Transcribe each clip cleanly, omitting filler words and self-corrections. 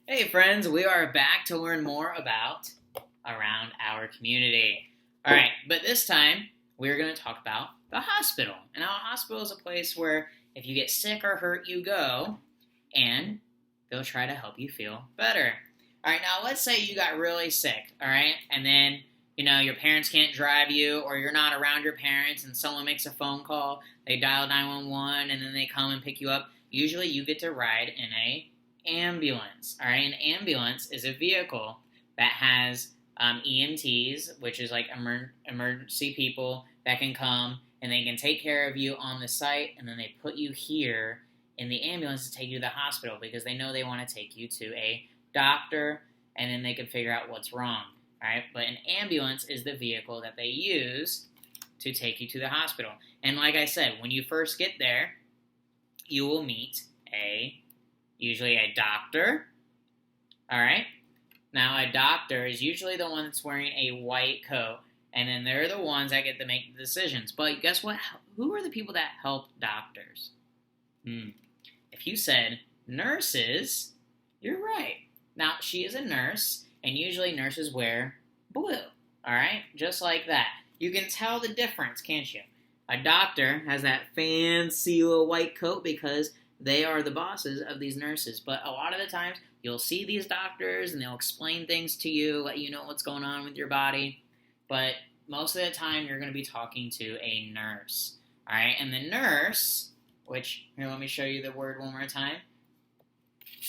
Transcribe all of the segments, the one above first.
Hey friends, we are back to learn more about around our community. All right, but this time we're going to talk about the hospital. And a hospital is a place where if you get sick or hurt, you go and they'll try to help you feel better. All right, now let's say you got really sick, all right? And then, your parents can't drive you or you're not around your parents and someone makes a phone call, they dial 911 and then they come and pick you up. Usually you get to ride in a ambulance. All right, an ambulance is a vehicle that has EMTs, which is like emergency people that can come and they can take care of you on the site, and then they put you here in the ambulance to take you to the hospital because they know they want to take you to a doctor, and then they can figure out what's wrong. All right, but an ambulance is the vehicle that they use to take you to the hospital. And like I said, when you first get there, you will meet usually a doctor. All right. Now, a doctor is usually the one that's wearing a white coat, and then they're the ones that get to make the decisions. But guess what? Who are the people that help doctors? If you said nurses, you're right. Now, she is a nurse, and usually nurses wear blue. All right? Just like that. You can tell the difference, can't you? A doctor has that fancy little white coat because they are the bosses of these nurses. But a lot of the times, you'll see these doctors and they'll explain things to you, let you know what's going on with your body. But most of the time, you're going to be talking to a nurse. All right? And the nurse, which, here, let me show you the word one more time,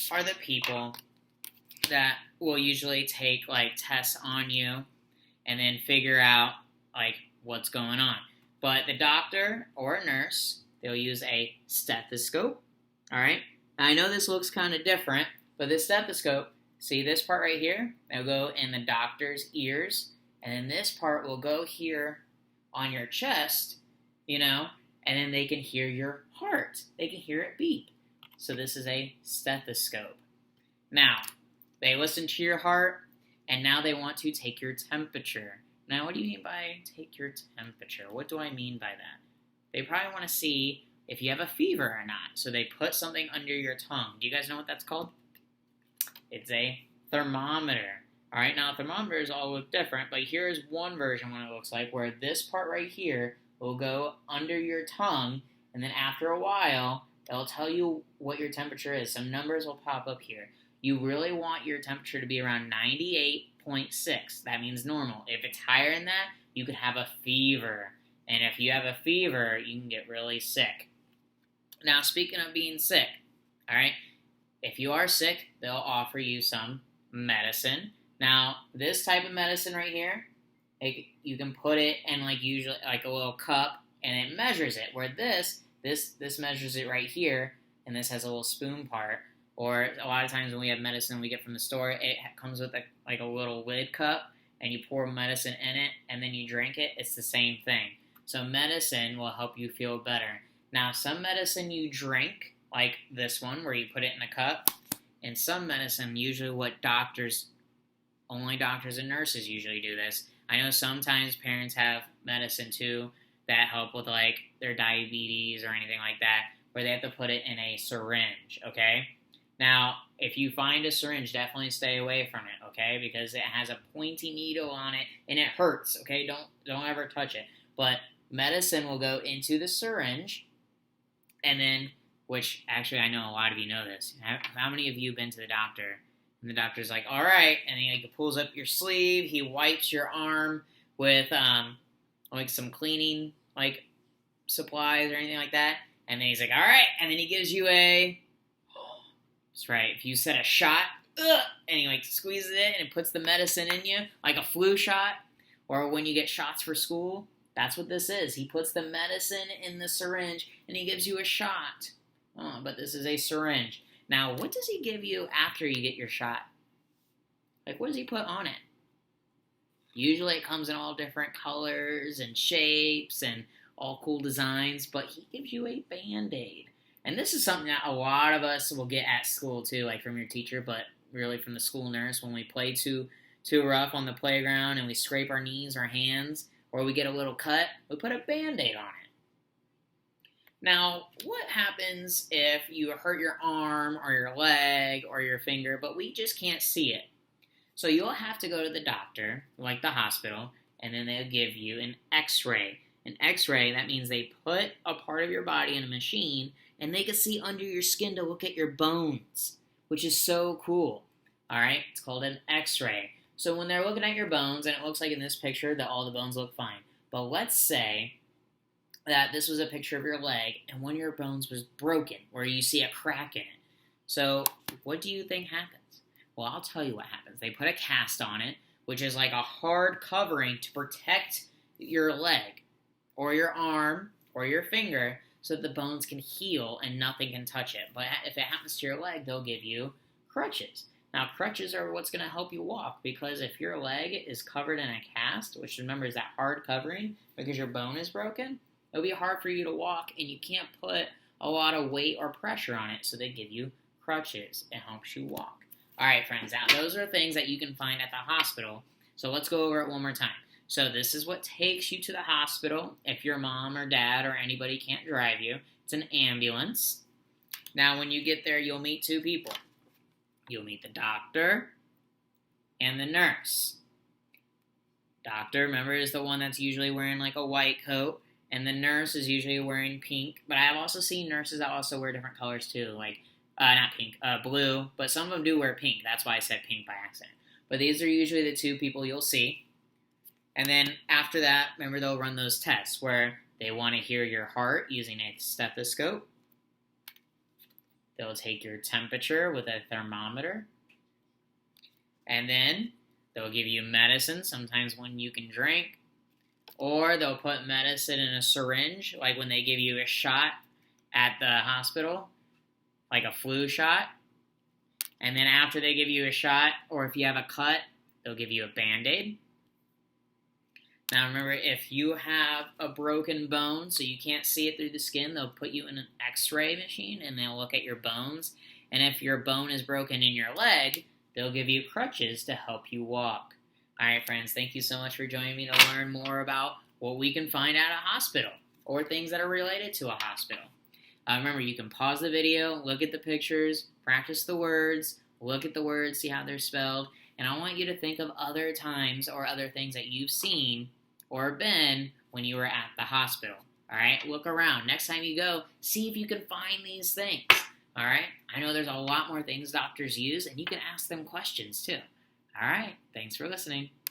are the people that will usually take, like, tests on you and then figure out, like, what's going on. But the doctor or a nurse, they'll use a stethoscope. All right? Now, I know this looks kind of different, but this stethoscope, see this part right here? It'll go in the doctor's ears, and then this part will go here on your chest, and then they can hear your heart. They can hear it beat. So this is a stethoscope. Now, they listen to your heart, and now they want to take your temperature. Now, what do you mean by take your temperature? What do I mean by that? They probably want to see if you have a fever or not. So they put something under your tongue. Do you guys know what that's called? It's a thermometer. All right, now a thermometer is all look different, but here's one version what it looks like, where this part right here will go under your tongue, and then after a while, it'll tell you what your temperature is. Some numbers will pop up here. You really want your temperature to be around 98.6. That means normal. If it's higher than that, you could have a fever. And if you have a fever, you can get really sick. Now, speaking of being sick, all right, if you are sick, they'll offer you some medicine. Now, this type of medicine right here, you can put it in usually a little cup, and it measures it. Where this measures it right here, and this has a little spoon part. Or a lot of times when we have medicine we get from the store, it comes with a little lid cup, and you pour medicine in it, and then you drink it. It's the same thing. So medicine will help you feel better. Now, some medicine you drink, like this one where you put it in a cup, and some medicine, usually only doctors and nurses usually do this. I know sometimes parents have medicine too that help with their diabetes or anything like that, where they have to put it in a syringe, okay? Now, if you find a syringe, definitely stay away from it, okay? Because it has a pointy needle on it, and it hurts, okay? Don't ever touch it. But medicine will go into the syringe, and then, which actually I know a lot of you know this. How many of you have been to the doctor? And the doctor's like, all right, and he pulls up your sleeve, he wipes your arm with some cleaning supplies or anything like that, and then he's like, all right, and then he gives you that's right, if you set a shot, and he squeezes it and it puts the medicine in you, like a flu shot, or when you get shots for school, that's what this is. He puts the medicine in the syringe and he gives you a shot. Oh, but this is a syringe. Now, what does he give you after you get your shot? What does he put on it? Usually it comes in all different colors and shapes and all cool designs, but he gives you a Band-Aid. And this is something that a lot of us will get at school too, from your teacher, but really from the school nurse. When we play too rough on the playground and we scrape our knees or hands, or we get a little cut, we put a Band-Aid on it. Now, what happens if you hurt your arm or your leg or your finger, but we just can't see it? So you'll have to go to the doctor, like the hospital, and then they'll give you an x-ray. An x-ray, that means they put a part of your body in a machine and they can see under your skin to look at your bones, which is so cool. All right, it's called an x-ray. So when they're looking at your bones, and it looks like in this picture that all the bones look fine, but let's say that this was a picture of your leg and one of your bones was broken, where you see a crack in it. So what do you think happens? Well, I'll tell you what happens. They put a cast on it, which is like a hard covering to protect your leg or your arm or your finger so that the bones can heal and nothing can touch it. But if it happens to your leg, they'll give you crutches. Now, crutches are what's going to help you walk, because if your leg is covered in a cast, which remember is that hard covering because your bone is broken, it'll be hard for you to walk and you can't put a lot of weight or pressure on it, so they give you crutches. It helps you walk. All right, friends, now those are things that you can find at the hospital. So let's go over it one more time. So this is what takes you to the hospital if your mom or dad or anybody can't drive you. It's an ambulance. Now, when you get there, you'll meet two people. You'll meet the doctor and the nurse. Doctor, remember, is the one that's usually wearing like a white coat, and the nurse is usually wearing pink. But I've also seen nurses that also wear different colors too, like not pink, blue. But some of them do wear pink. That's why I said pink by accident. But these are usually the two people you'll see. And then after that, remember, they'll run those tests where they want to hear your heart using a stethoscope. They'll take your temperature with a thermometer. And then they'll give you medicine, sometimes one you can drink. Or they'll put medicine in a syringe, like when they give you a shot at the hospital, like a flu shot. And then after they give you a shot, or if you have a cut, they'll give you a Band-Aid. Now remember, if you have a broken bone, so you can't see it through the skin, they'll put you in an x-ray machine and they'll look at your bones. And if your bone is broken in your leg, they'll give you crutches to help you walk. All right, friends, thank you so much for joining me to learn more about what we can find at a hospital or things that are related to a hospital. Remember, you can pause the video, look at the pictures, practice the words, look at the words, see how they're spelled. And I want you to think of other times or other things that you've seen or been when you were at the hospital. All right, look around. Next time you go, see if you can find these things. All right, I know there's a lot more things doctors use, and you can ask them questions too. All right, thanks for listening.